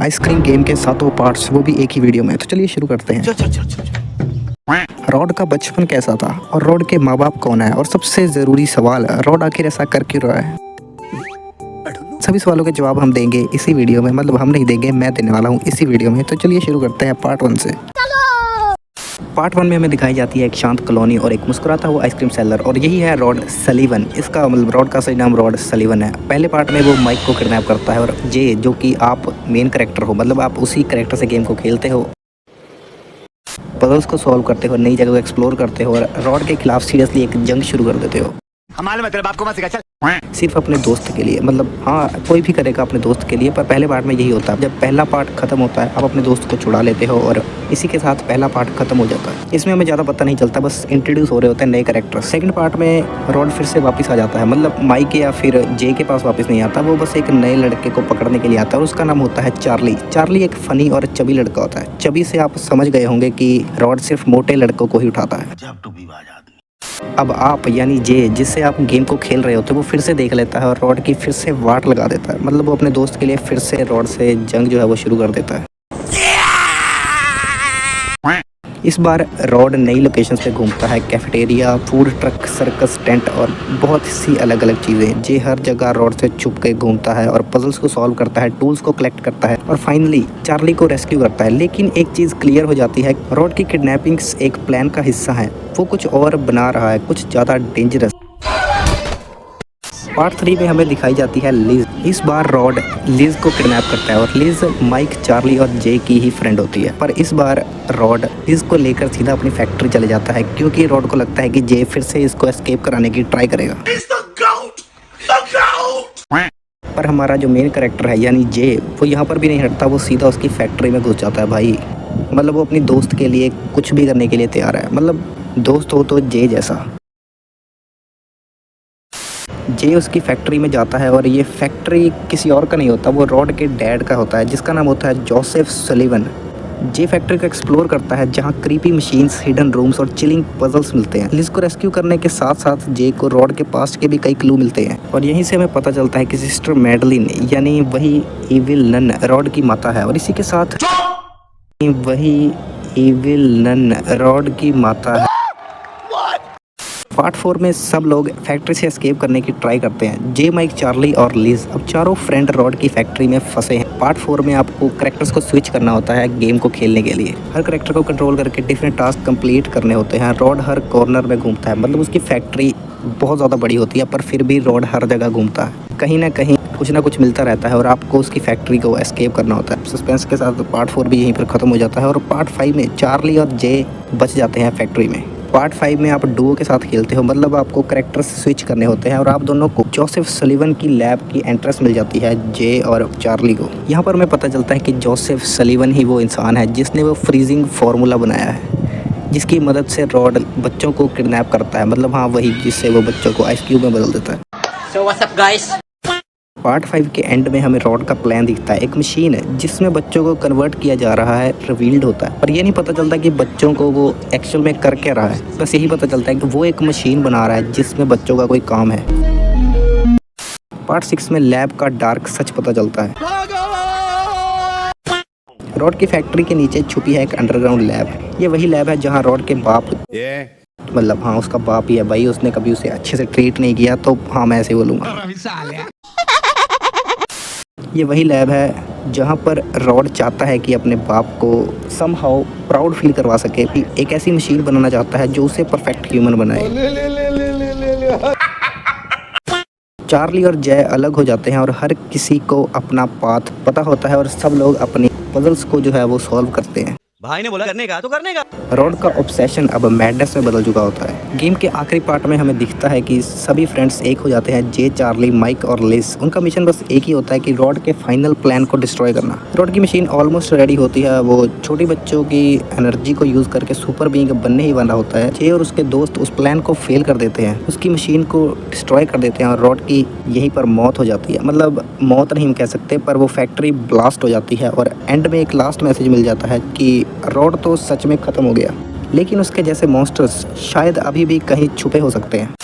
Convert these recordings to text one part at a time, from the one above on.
Ice cream game के सातों parts, वो भी एक ही वीडियो में। तो चलिए शुरू करते हैं। रॉड का बचपन कैसा था और रॉड के माँ बाप कौन है, और सबसे ज़रूरी सवाल, रॉड आखिर ऐसा कर क्यों रहा है। सभी सवालों के जवाब हम देंगे इसी वीडियो में, मतलब हम नहीं देंगे, मैं देने वाला हूँ इसी वीडियो में। तो चलिए शुरू करते हैं पार्ट 1 से। पार्ट 1 में हमें दिखाई जाती है एक शांत कॉलोनी और एक मुस्कुराता हुआ आइसक्रीम सेलर, और यही है रॉड सलीवन। इसका मतलब रॉड का सही नाम रॉड सलीवन है। पहले पार्ट में वो माइक को किडनैप करता है, और जे जो कि आप मेन कैरेक्टर हो, मतलब आप उसी कैरेक्टर से गेम को खेलते हो, पजल्स को सॉल्व करते हो, नई जगह को एक्सप्लोर करते हो, और रॉड के खिलाफ सीरियसली एक जंग शुरू कर देते हो। हमारे मतलब आपको मत सिखा, चल। सिर्फ अपने दोस्त के लिए, मतलब हाँ कोई भी करेगा अपने दोस्त के लिए, पर पहले पार्ट में यही होता है। जब पहला पार्ट खत्म होता है, आप अपने दोस्त को छुड़ा लेते हो, और इसी के साथ पहला पार्ट खत्म हो जाता है। इसमें हमें ज़्यादा पता नहीं चलता, बस इंट्रोड्यूस हो रहे होते हैं नए कैरेक्टर। सेकंड पार्ट में रॉड फिर से वापस आ जाता है, मतलब माइक या फिर जे के पास वापस नहीं आता, वो बस एक नए लड़के को पकड़ने के लिए आता है, और उसका नाम होता है चार्ली। चार्ली एक फनी और चबी लड़का होता है। चबी से आप समझ गए होंगे कि रॉड सिर्फ मोटे लड़कों को ही उठाता है। अब आप यानी जे, जिससे आप गेम को खेल रहे होते हो, वो फिर से देख लेता है और रॉड की फिर से वाट लगा देता है। मतलब वो अपने दोस्त के लिए फिर से रॉड से जंग जो है वो शुरू कर देता है। इस बार रॉड नई लोकेशंस पे घूमता है, cafeteria, food truck, circus tent और बहुत सी अलग अलग चीज़ें। जे हर जगह रॉड से छुप के घूमता है और पजल्स को सॉल्व करता है, टूल्स को कलेक्ट करता है, और फाइनली चार्ली को रेस्क्यू करता है। लेकिन एक चीज़ क्लियर हो जाती है, रॉड की किडनैपिंग्स एक प्लान का हिस्सा है। वो कुछ और बना रहा है, कुछ ज़्यादा डेंजरस। पार्ट 3 में हमें दिखाई जाती है लिज। इस बार रॉड लिज को किडनैप करता है, और लिज माइक, चार्ली और जे की ही फ्रेंड होती है। पर इस बार रॉड लिज को लेकर सीधा अपनी फैक्ट्री चले जाता है, क्योंकि रॉड को लगता है कि जे फिर से इसको एस्केप कराने की ट्राई करेगा। पर हमारा जो मेन कैरेक्टर है यानी जे, वो यहाँ पर भी नहीं हटता, वो सीधा उसकी फैक्ट्री में घुस जाता है भाई। मतलब वो अपनी दोस्त के लिए कुछ भी करने के लिए तैयार है, मतलब दोस्त हो तो जे जैसा। जे उसकी फैक्ट्री में जाता है, और ये फैक्ट्री किसी और का नहीं होता, वो रॉड के डैड का होता है, जिसका नाम होता है जोसेफ सलीवन। जे फैक्ट्री को एक्सप्लोर करता है, जहाँ क्रीपी मशीन्स, हिडन रूम्स और चिलिंग पजल्स मिलते हैं। लिज को रेस्क्यू करने के साथ साथ जे को रॉड के पास्ट के भी कई क्लू मिलते हैं, और यहीं से हमें पता चलता है कि सिस्टर मैडलिन यानी वही इविल नन रॉड की माता है, और इसी के साथ वही इविल नन रॉड की माता है। पार्ट 4 में सब लोग फैक्ट्री से एस्केप करने की ट्राई करते हैं। जे, माइक, चार्ली और लिज अब चारों फ्रेंड रॉड की फैक्ट्री में फंसे हैं। पार्ट 4 में आपको कैरेक्टर्स को स्विच करना होता है गेम को खेलने के लिए। हर कैरेक्टर को कंट्रोल करके डिफरेंट टास्क कंप्लीट करने होते हैं। रॉड हर कॉर्नर में घूमता है, मतलब उसकी फैक्ट्री बहुत ज़्यादा बड़ी होती है, पर फिर भी रॉड हर जगह घूमता है। कहीं ना कहीं कुछ ना कुछ मिलता रहता है, और आपको उसकी फैक्ट्री को एस्केप करना होता है। सस्पेंस के साथ पार्ट 4 भी यहीं पर ख़त्म हो जाता है, और पार्ट 5 में चार्ली और जे बच जाते हैं फैक्ट्री में। पार्ट 5 में आप डुओ के साथ खेलते हो, मतलब आपको कैरेक्टर स्विच करने होते हैं, और आप दोनों को जोसेफ सलीवन की लैब की एंट्रेंस मिल जाती है, जे और चार्ली को। यहाँ पर हमें पता चलता है कि जोसेफ सलीवन ही वो इंसान है जिसने वो फ्रीजिंग फार्मूला बनाया है, जिसकी मदद से रॉड बच्चों को किडनैप करता है। मतलब हाँ वही, जिससे वो बच्चों को आइस क्यूब में बदल देता है। So what's up guys? Part 5 के एंड में हमें रॉड का प्लान दिखता है। एक मशीन है जिसमें बच्चों को कन्वर्ट किया जा रहा है, रिवील्ड होता है, पर ये नहीं पता चलता कि बच्चों को वो एक्चुअल में कर क्या रहा है। बस यही पता चलता है कि वो एक मशीन बना रहा है जिसमें बच्चों का कोई काम है। पार्ट 6 में लैब का डार्क सच पता चलता है। रॉड की फैक्ट्री के नीचे छुपी है एक अंडरग्राउंड लैब। ये वही लैब है जहाँ रॉड के बाप, मतलब हाँ उसका बाप ही है भाई, उसने कभी उसे अच्छे से ट्रीट नहीं किया, तो हाँ मैं ऐसे बोलूँगा। ये वही लैब है जहाँ पर रॉड चाहता है कि अपने बाप को समहाउ प्राउड फील करवा सके, कि एक ऐसी मशीन बनाना चाहता है जो उसे परफेक्ट ह्यूमन बनाए। चार्ली और जय अलग हो जाते हैं, और हर किसी को अपना पाथ पता होता है, और सब लोग अपनी पजल्स को जो है वो सॉल्व करते हैं। भाई ने बोला करने का तो करने का। रॉड का ऑब्सेशन अब मैडनेस में बदल चुका होता है। गेम के आखिरी पार्ट में हमें दिखता है कि सभी फ्रेंड्स एक हो जाते हैं, जे, चार्ली, माइक और लिज। उनका मिशन बस एक ही होता है कि रॉड के फाइनल प्लान को डिस्ट्रॉय करना। रॉड की मशीन ऑलमोस्ट रेडी होती है, वो छोटी बच्चों की एनर्जी को यूज करके सुपर बीइंग बनने ही वाला होता है। जे और उसके दोस्त उस प्लान को फेल कर देते हैं, उसकी मशीन को डिस्ट्रॉय कर देते हैं, और रॉड की यहीं पर मौत हो जाती है। मतलब मौत नहीं कह सकते, पर वो फैक्ट्री ब्लास्ट हो जाती है, और एंड में एक लास्ट मैसेज मिल जाता है कि रॉड तो सच में खत्म हो गया, लेकिन उसके जैसे मॉन्स्टर्स शायद अभी भी कहीं छुपे हो सकते हैं।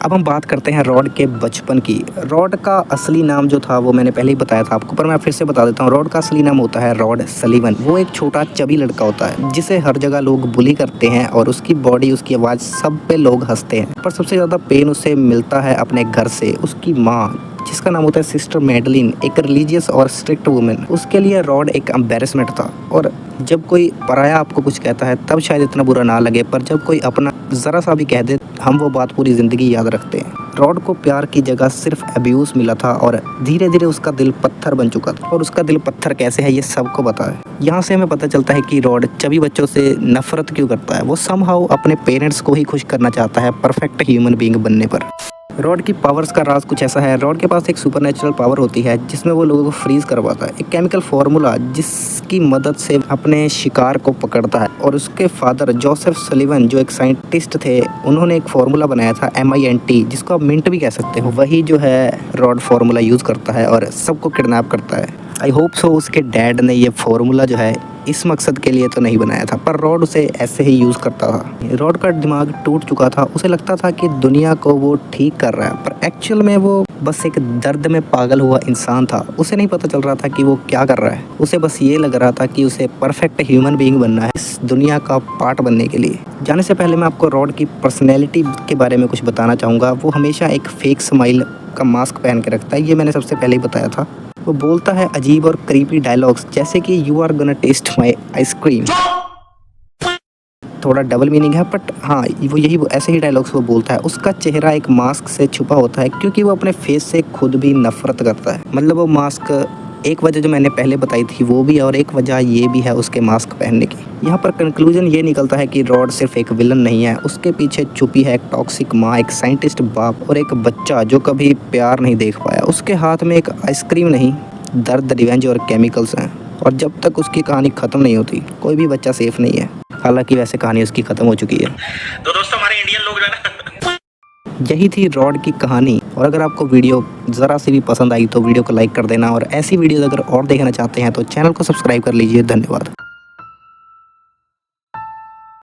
अब हम बात करते हैं रॉड के बचपन की। रॉड का असली नाम जो था वो मैंने पहले ही बताया था आपको, पर मैं फिर से बता देता हूँ। रॉड का असली नाम होता है रॉड सलीवन। वो एक छोटा चबी लड़का होता है जिसे हर जगह लोग बुली करते हैं और उसकी बॉडी, उसकी आवाज़, सब पे लोग हंसते हैं। पर सबसे ज़्यादा पेन उसे मिलता है अपने घर से। उसकी माँ, जिसका नाम होता है सिस्टर मैडलिन, एक रिलीजियस और स्ट्रिक्ट वुमेन। उसके लिए रॉड एक एम्बेरसमेंट था। और जब कोई पराया आपको कुछ कहता है तब शायद इतना बुरा ना लगे, पर जब कोई अपना ज़रा सा भी कह दे, हम वो बात पूरी ज़िंदगी याद रखते हैं। रॉड को प्यार की जगह सिर्फ अब्यूज़ मिला था और धीरे धीरे उसका दिल पत्थर बन चुका था। और उसका दिल पत्थर कैसे है ये सबको पता है। यहाँ से हमें पता चलता है कि रॉड चबी बच्चों से नफरत क्यों करता है। वो समहाउ अपने पेरेंट्स को ही खुश करना चाहता है परफेक्ट ह्यूमन बीइंग बनने पर। रॉड की पावर्स का राज कुछ ऐसा है। रॉड के पास एक सुपरनेचुरल पावर होती है जिसमें वो लोगों को फ्रीज करवाता है। एक केमिकल फार्मूला जिसकी मदद से अपने शिकार को पकड़ता है। और उसके फादर जोसेफ सलीवन जो एक साइंटिस्ट थे, उन्होंने एक फार्मूला बनाया था MINT, जिसको आप मिंट भी कह सकते हो। वही जो है रॉड फार्मूला यूज़ करता है और सबको किडनैप करता है। आई होप सो उसके डैड ने ये फार्मूला जो है इस मकसद के लिए तो नहीं बनाया था, पर रॉड उसे ऐसे ही यूज़ करता था। रॉड का दिमाग टूट चुका था। उसे लगता था कि दुनिया को वो ठीक कर रहा है, पर एक्चुअल में वो बस एक दर्द में पागल हुआ इंसान था। उसे नहीं पता चल रहा था कि वो क्या कर रहा है। उसे बस ये लग रहा था कि उसे परफेक्ट ह्यूमन बीइंग बनना है इस दुनिया का पार्ट बनने के लिए। जाने से पहले मैं आपको रॉड की पर्सनैलिटी के बारे में कुछ बताना चाहूँगा। वो हमेशा एक फेक स्माइल का मास्क पहन के रखता है, ये मैंने सबसे पहले ही बताया था। वो बोलता है अजीब और क्रीपी डायलॉग्स, जैसे कि you are gonna test my ice cream. थोड़ा डबल मीनिंग है, बट हाँ, वो ऐसे ही डायलॉग्स वो बोलता है। उसका चेहरा एक मास्क से छुपा होता है क्योंकि वो अपने फेस से खुद भी नफरत करता है। मतलब वो मास्क, एक वजह जो मैंने पहले बताई थी वो भी, और एक वजह ये भी है उसके मास्क पहनने की। यहाँ पर कंक्लूजन ये निकलता है कि रॉड सिर्फ एक विलन नहीं है। उसके पीछे छुपी है एक टॉक्सिक माँ, एक साइंटिस्ट बाप और एक बच्चा जो कभी प्यार नहीं देख पाया। उसके हाथ में एक आइसक्रीम नहीं, दर्द, रिवेंज और केमिकल्स हैं। और जब तक उसकी कहानी ख़त्म नहीं होती कोई भी बच्चा सेफ नहीं है। हालांकि वैसे कहानी उसकी ख़त्म हो चुकी है। तो दोस्तों हमारे इंडियन लोग जो है ना, यही थी रॉड की कहानी। और अगर आपको वीडियो ज़रा सी भी पसंद आई तो वीडियो को लाइक कर देना। और ऐसी वीडियोज़ अगर और देखना चाहते हैं तो चैनल को सब्सक्राइब कर लीजिए। धन्यवाद।